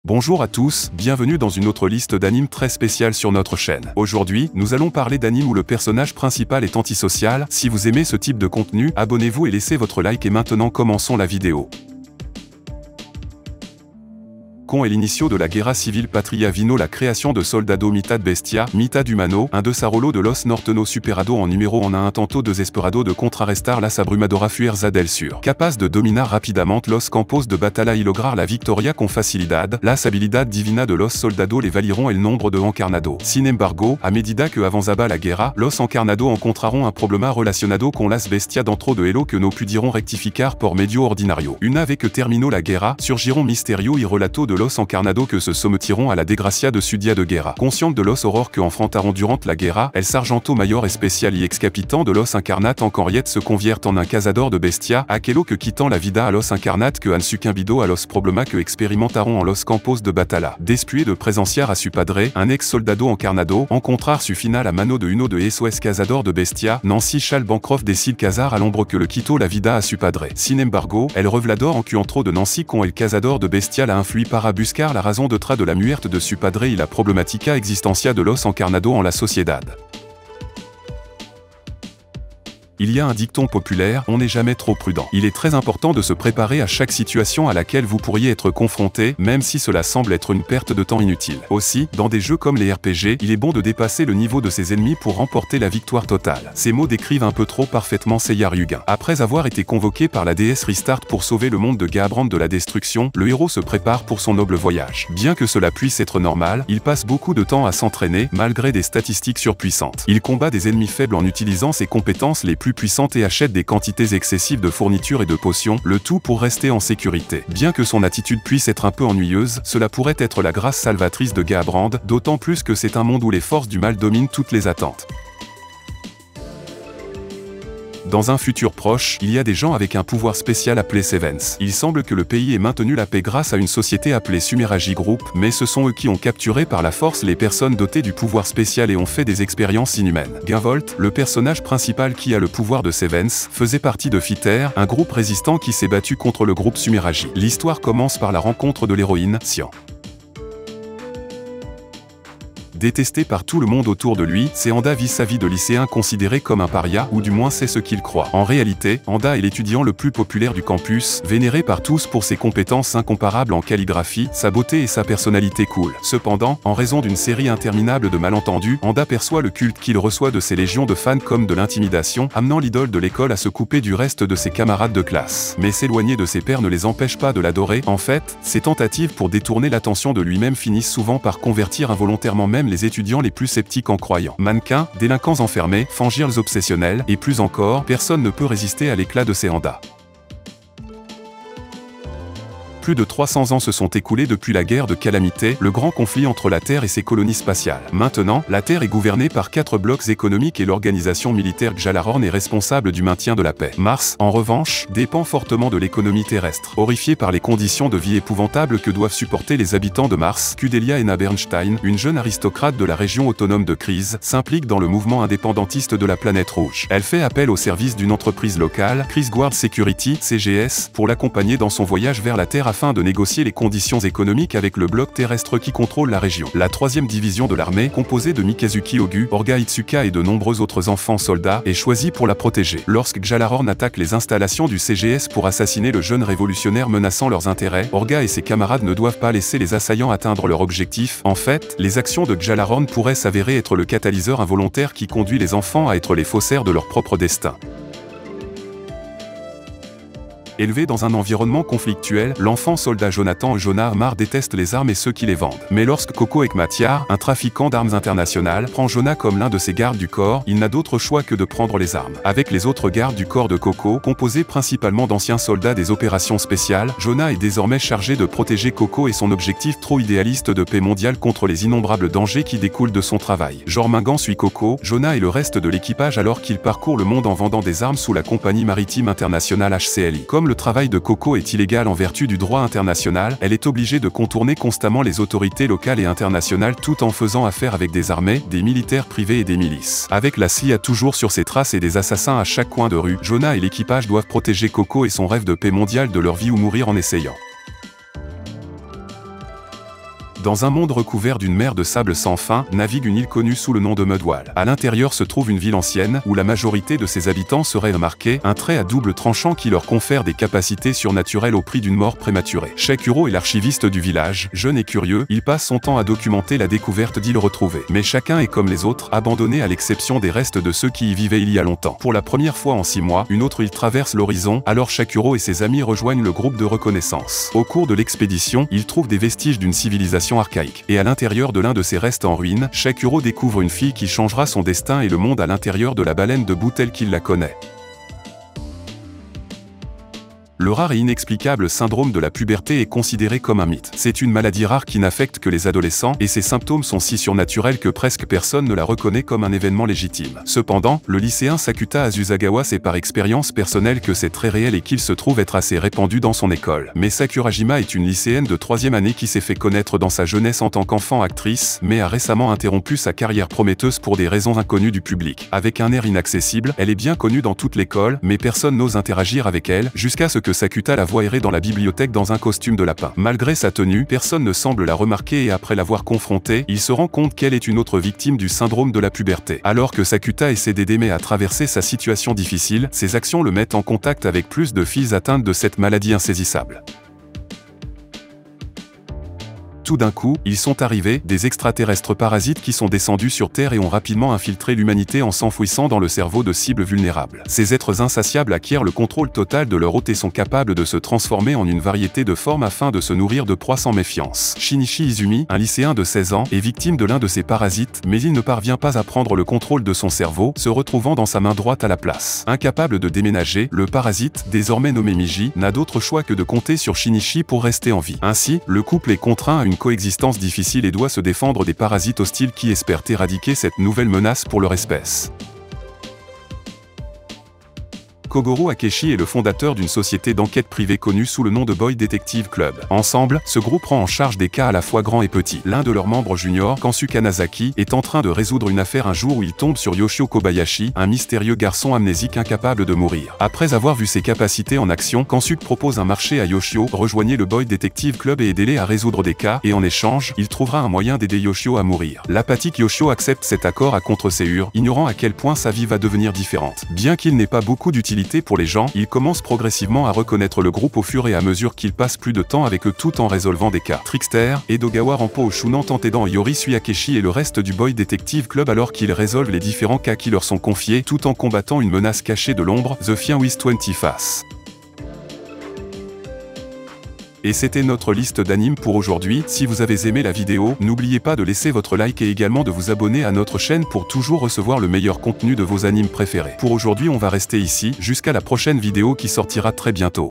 Bonjour à tous, bienvenue dans une autre liste d'animes très spéciale sur notre chaîne. Aujourd'hui, nous allons parler d'animes où le personnage principal est antisocial. Si vous aimez ce type de contenu, abonnez-vous et laissez votre like et maintenant commençons la vidéo. Con est l'initio de la Guerra Civile Patria vino la création de Soldado mitad bestia, mitad humano, un desarrollo de los nortenos superado en numéro en un intento desesperado de contrarrestar las abrumadora fuerzas del sur. Capaz de dominar rapidamente los campos de batalla y lograr la victoria con facilidad, las habilidad divina de los soldados le valieron el nombre de encarnado. Sin embargo, a medida que avanzaba la guerra, los encarnados encontraron un problema relacionado con las bestia dentro de elo que no pudieron rectificar por medio ordinario. Una vez que terminó la guerra, surgieron misterio y relato de los encarnados que se sometiront à la desgracia de Sudia de guerra. Consciente de los horrors que enfrentaron durant la guerra, el sargento mayor especial y ex-capitán de los incarnat en Henriette se convierte en un cazador de bestia, aquello que quittant la vida a los incarnat que han sucumbido a los problema que experimentaron en los campos de batalla. Después de presenciar a su padre, un ex-soldado encarnado, encontrar su final a mano de uno de esos cazador de bestia, Nancy Schall Bancroft décide cazar a l'ombre que le quitó la vida a su padre. Sin embargo, el revlador encuentro de Nancy con el cazador de bestia la influi para buscar la raison d'être de la muerte de su padre y la problemática existencia de los encarnados en la sociedad. Il y a un dicton populaire, on n'est jamais trop prudent. Il est très important de se préparer à chaque situation à laquelle vous pourriez être confronté, même si cela semble être une perte de temps inutile. Aussi, dans des jeux comme les RPG, il est bon de dépasser le niveau de ses ennemis pour remporter la victoire totale. Ces mots décrivent un peu trop parfaitement Seyar Yugen. Après avoir été convoqué par la déesse Restart pour sauver le monde de Gahabrand de la destruction, le héros se prépare pour son noble voyage. Bien que cela puisse être normal, il passe beaucoup de temps à s'entraîner, malgré des statistiques surpuissantes. Il combat des ennemis faibles en utilisant ses compétences les plus puissante et achète des quantités excessives de fournitures et de potions, le tout pour rester en sécurité. Bien que son attitude puisse être un peu ennuyeuse, cela pourrait être la grâce salvatrice de Gahabrand, d'autant plus que c'est un monde où les forces du mal dominent toutes les attentes. Dans un futur proche, il y a des gens avec un pouvoir spécial appelé Sevens. Il semble que le pays ait maintenu la paix grâce à une société appelée Sumeragi Group, mais ce sont eux qui ont capturé par la force les personnes dotées du pouvoir spécial et ont fait des expériences inhumaines. Gunvolt, le personnage principal qui a le pouvoir de Sevens, faisait partie de Fiter, un groupe résistant qui s'est battu contre le groupe Sumeragi. L'histoire commence par la rencontre de l'héroïne, Xian. Détesté par tout le monde autour de lui, c'est Anda vit sa vie de lycéen considéré comme un paria, ou du moins c'est ce qu'il croit. En réalité, Anda est l'étudiant le plus populaire du campus, vénéré par tous pour ses compétences incomparables en calligraphie, sa beauté et sa personnalité cool. Cependant, en raison d'une série interminable de malentendus, Anda perçoit le culte qu'il reçoit de ses légions de fans comme de l'intimidation, amenant l'idole de l'école à se couper du reste de ses camarades de classe. Mais s'éloigner de ses pairs ne les empêche pas de l'adorer. En fait, ses tentatives pour détourner l'attention de lui-même finissent souvent par convertir involontairement même les étudiants les plus sceptiques en croyants. Mannequins, délinquants enfermés, fangirs obsessionnels, et plus encore, personne ne peut résister à l'éclat de ces Anda. Plus de 300 ans se sont écoulés depuis la guerre de Calamité, le grand conflit entre la Terre et ses colonies spatiales. Maintenant, la Terre est gouvernée par 4 blocs économiques et l'organisation militaire Gjallarhorn est responsable du maintien de la paix. Mars, en revanche, dépend fortement de l'économie terrestre. Horrifiée par les conditions de vie épouvantables que doivent supporter les habitants de Mars, Kudelia Ena Bernstein, une jeune aristocrate de la région autonome de Crise, s'implique dans le mouvement indépendantiste de la planète rouge. Elle fait appel au service d'une entreprise locale, Crise Guard Security, CGS, pour l'accompagner dans son voyage vers la Terre afin de négocier les conditions économiques avec le bloc terrestre qui contrôle la région. La 3e division de l'armée, composée de Mikazuki Ogu, Orga Itsuka et de nombreux autres enfants soldats, est choisie pour la protéger. Lorsque Gjallarhorn attaque les installations du CGS pour assassiner le jeune révolutionnaire menaçant leurs intérêts, Orga et ses camarades ne doivent pas laisser les assaillants atteindre leur objectif. En fait, les actions de Gjallarhorn pourraient s'avérer être le catalyseur involontaire qui conduit les enfants à être les faussaires de leur propre destin. Élevé dans un environnement conflictuel, l'enfant soldat Jonathan Amar déteste les armes et ceux qui les vendent. Mais lorsque Coco Ekmatiar, un trafiquant d'armes international, prend Jonah comme l'un de ses gardes du corps, il n'a d'autre choix que de prendre les armes. Avec les autres gardes du corps de Coco, composés principalement d'anciens soldats des opérations spéciales, Jonah est désormais chargé de protéger Coco et son objectif trop idéaliste de paix mondiale contre les innombrables dangers qui découlent de son travail. Jormungand suit Coco, Jonah et le reste de l'équipage alors qu'il parcourt le monde en vendant des armes sous la compagnie maritime internationale HCLI. Comme le travail de Coco est illégal en vertu du droit international, elle est obligée de contourner constamment les autorités locales et internationales tout en faisant affaire avec des armées, des militaires privés et des milices. Avec la CIA toujours sur ses traces et des assassins à chaque coin de rue, Jonah et l'équipage doivent protéger Coco et son rêve de paix mondiale de leur vie ou mourir en essayant. Dans un monde recouvert d'une mer de sable sans fin, navigue une île connue sous le nom de Mudwall. À l'intérieur se trouve une ville ancienne, où la majorité de ses habitants seraient marqués, un trait à double tranchant qui leur confère des capacités surnaturelles au prix d'une mort prématurée. Shakuro est l'archiviste du village, jeune et curieux, il passe son temps à documenter la découverte d'îles retrouvées. Mais chacun est comme les autres, abandonné à l'exception des restes de ceux qui y vivaient il y a longtemps. Pour la première fois en 6 mois, une autre île traverse l'horizon, alors Shakuro et ses amis rejoignent le groupe de reconnaissance. Au cours de l'expédition, ils trouvent des vestiges d'une civilisation archaïque. Et à l'intérieur de l'un de ces restes en ruine, Shakuro découvre une fille qui changera son destin et le monde à l'intérieur de la baleine debout telle qu'il la connaît. Le rare et inexplicable syndrome de la puberté est considéré comme un mythe. C'est une maladie rare qui n'affecte que les adolescents et ses symptômes sont si surnaturels que presque personne ne la reconnaît comme un événement légitime. Cependant, le lycéen Sakuta Azusagawa sait par expérience personnelle que c'est très réel et qu'il se trouve être assez répandu dans son école. Mais Sakurajima est une lycéenne de 3e année qui s'est fait connaître dans sa jeunesse en tant qu'enfant actrice, mais a récemment interrompu sa carrière prometteuse pour des raisons inconnues du public. Avec un air inaccessible, elle est bien connue dans toute l'école, mais personne n'ose interagir avec elle, jusqu'à ce que Sakuta la voit errer dans la bibliothèque dans un costume de lapin. Malgré sa tenue, personne ne semble la remarquer et après l'avoir confrontée, il se rend compte qu'elle est une autre victime du syndrome de la puberté. Alors que Sakuta essaie d'aider Mai à traverser sa situation difficile, ses actions le mettent en contact avec plus de filles atteintes de cette maladie insaisissable. Tout d'un coup, ils sont arrivés, des extraterrestres parasites qui sont descendus sur Terre et ont rapidement infiltré l'humanité en s'enfouissant dans le cerveau de cibles vulnérables. Ces êtres insatiables acquièrent le contrôle total de leur hôte et sont capables de se transformer en une variété de formes afin de se nourrir de proies sans méfiance. Shinichi Izumi, un lycéen de 16 ans, est victime de l'un de ces parasites, mais il ne parvient pas à prendre le contrôle de son cerveau, se retrouvant dans sa main droite à la place. Incapable de déménager, le parasite, désormais nommé Miji, n'a d'autre choix que de compter sur Shinichi pour rester en vie. Ainsi, le couple est contraint à une coexistence difficile et doit se défendre des parasites hostiles qui espèrent éradiquer cette nouvelle menace pour leur espèce. Kogoro Akeshi est le fondateur d'une société d'enquête privée connue sous le nom de Boy Detective Club. Ensemble, ce groupe prend en charge des cas à la fois grands et petits. L'un de leurs membres juniors, Kansu Kanazaki, est en train de résoudre une affaire un jour où il tombe sur Yoshio Kobayashi, un mystérieux garçon amnésique incapable de mourir. Après avoir vu ses capacités en action, Kansu propose un marché à Yoshio, rejoignez le Boy Detective Club et aidez-les à résoudre des cas, et en échange, il trouvera un moyen d'aider Yoshio à mourir. L'apathique Yoshio accepte cet accord à contre-séure, ignorant à quel point sa vie va devenir différente. Bien qu'il n'ait pas beaucoup d'utilité pour les gens, il commence progressivement à reconnaître le groupe au fur et à mesure qu'il passe plus de temps avec eux tout en résolvant des cas. Trickster, Edogawa Rampo au Shunan aidant Yori suit Akeshi et le reste du Boy Detective Club alors qu'ils résolvent les différents cas qui leur sont confiés tout en combattant une menace cachée de l'ombre, The Fiend with 20 Faces. Et c'était notre liste d'animes pour aujourd'hui. Si vous avez aimé la vidéo, n'oubliez pas de laisser votre like et également de vous abonner à notre chaîne pour toujours recevoir le meilleur contenu de vos animes préférés. Pour aujourd'hui on va rester ici, jusqu'à la prochaine vidéo qui sortira très bientôt.